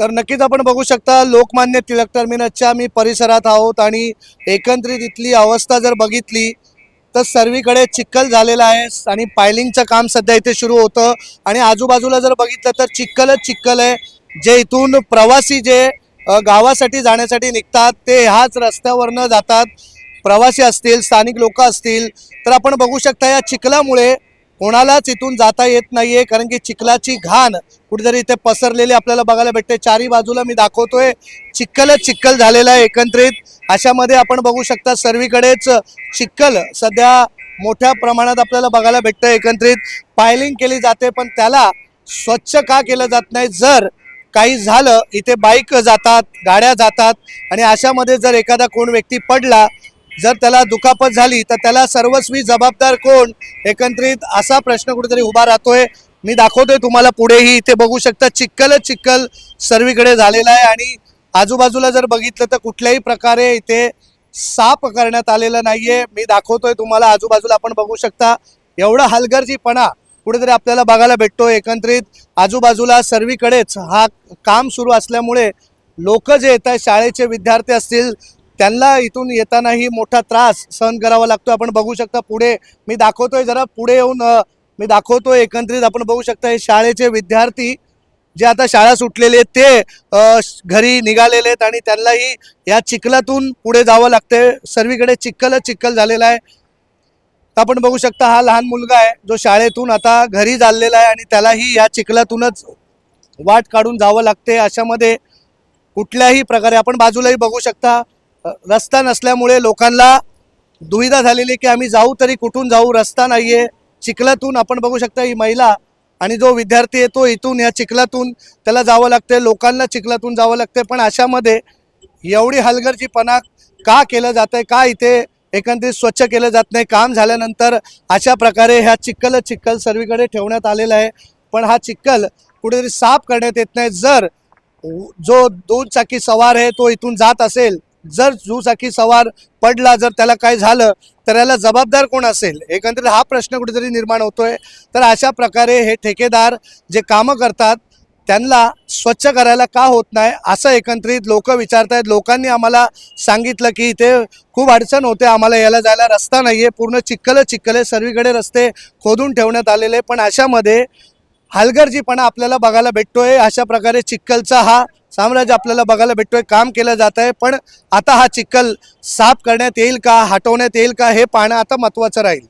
तर नक्कीच आपण बघू शकता लोकमान्य टिळक टर्मिनसच्या मी परिसरात आहोत आणि एकंदरीत इथली अवस्था जर बघितली तर सर्वीकडे चिखल झालेला आहे आणि पायलिंगचं काम सध्या इथे सुरू होतं आणि आजूबाजूला जर बघितलं तर चिखलच चिखल आहे। जे इथून प्रवासी जे गावासाठी जाण्यासाठी निघतात ते ह्याच रस्त्यावरनं जातात। प्रवासी असतील स्थानिक लोक असतील तर आपण बघू शकता या चिखलामुळे कोणालाच इथून जाता येत नाहीये, कारण की चिखलाची घाण कुठेतरी इथे पसरलेली आपल्याला बघायला भेटते। चारी बाजूला मी दाखवतोय चिखलच चिखल झालेला आहे। एकंदरीत अशामध्ये आपण बघू शकता सर्वीकडेच चिखल सध्या मोठ्या प्रमाणात आपल्याला बघायला भेटतं। एकंदरीत पायलिंग केली जाते पण त्याला स्वच्छ का केलं जात नाही। जर काही झालं इथे बाईक जातात, गाड्या जातात आणि अशामध्ये जर एखादा कोण व्यक्ती पडला, जर त्याला दुखापत झाली तर त्याला सर्वस्वी जबाबदार कोण? एकंदरीत असा प्रश्न कुठेतरी उभा राहतोय। मी दाखवतोय तुम्हाला पुढेही इथे बघू शकता चिखलच चिखल सर्वीकडे झालेला आहे आणि आजूबाजूला जर बघितलं तर कुठल्याही प्रकारे इथे साफ करण्यात आलेलं नाहीये। मी दाखवतोय तुम्हाला आजूबाजूला आपण बघू शकता एवढा हलगर्जीपणा कुठेतरी आपल्याला बघायला भेटतो। एकंदरीत आजूबाजूला सर्वीकडेच हा काम सुरू असल्यामुळे लोक जे येत आहेत शाळेचे विद्यार्थी असतील त्यांना इथून येतानाही मोठा त्रास सहन करावा लागतो। आपण बघू शकता पुढे मी दाखवतोय, जरा पुढे येऊन मी दाखवतोय। एकंदरीत आपण बघू शकता हे शाळेचे विद्यार्थी जे आता शाळा सुटलेले आहेत ते घरी निघालेले आहेत आणि त्यांनाही या चिखलातून पुढे जावं लागतंय। सर्वीकडे चिखलच चिखल झालेला आहे। आपण बघू शकता हा लहान मुलगा आहे जो शाळेतून आता घरी चाललेला आहे आणि त्यालाही या चिखलातूनच वाट काढून जावं लागते। अशामध्ये कुठल्याही प्रकारे आपण बाजूलाही बघू शकता रस्ता नसल्यामुळे लोकांना दुविधा झालेली की आम्ही जाऊ तरी कुठून जाऊ, रस्ता नाहीये। चिखलातून आपण बघू शकता ही महिला आणि जो विद्यार्थी आहे तो इथून या चिखलातून त्याला जावं लागते, लोकांना चिखलातून जावं लागते। पण अशामध्ये एवढी हलगर्जीपणा का केलं जातंय, का इथे एकंदरीत स्वच्छ केलं जात नाही? काम झाल्यानंतर अशा प्रकारे ह्या चिखलच चिखल सर्वीकडे ठेवण्यात आलेला आहे पण हा चिखल कुठेतरी साफ करण्यात येत नाही। जर जो दुचाकी सवार आहे तो इथून जात असेल, जर दुचाकी सवार पडला, जर त्याला काय झालं तर याला जबाबदार कोण असेल? एकंदरीत हा प्रश्न कुठेतरी निर्माण होतोय। तर अशा प्रकारे हे ठेकेदार जे कामं करतात त्यांना स्वच्छ करायला का होत नाही असं एकंदरीत लोक विचारतायत। लोकांनी आम्हाला सांगितलं की इथे खूप अडचण होते, आम्हाला यायला जायला रस्ता नाहीये, पूर्ण चिखलच चिखल आहे, सर्वीकडे रस्ते खोदून ठेवण्यात आलेले पण अशामध्ये हलगर्जीपणा आपल्याला बघायला भेटतोय। अशा प्रकारे चिखलचा हा साम्राज्य आपल्याला बघायला भेटतोय, काम केलं जात आहे पण आता हा चिखल साफ करण्यात येईल का, हटवण्यात येईल का हे पाहणं आता महत्त्वाचं राहील।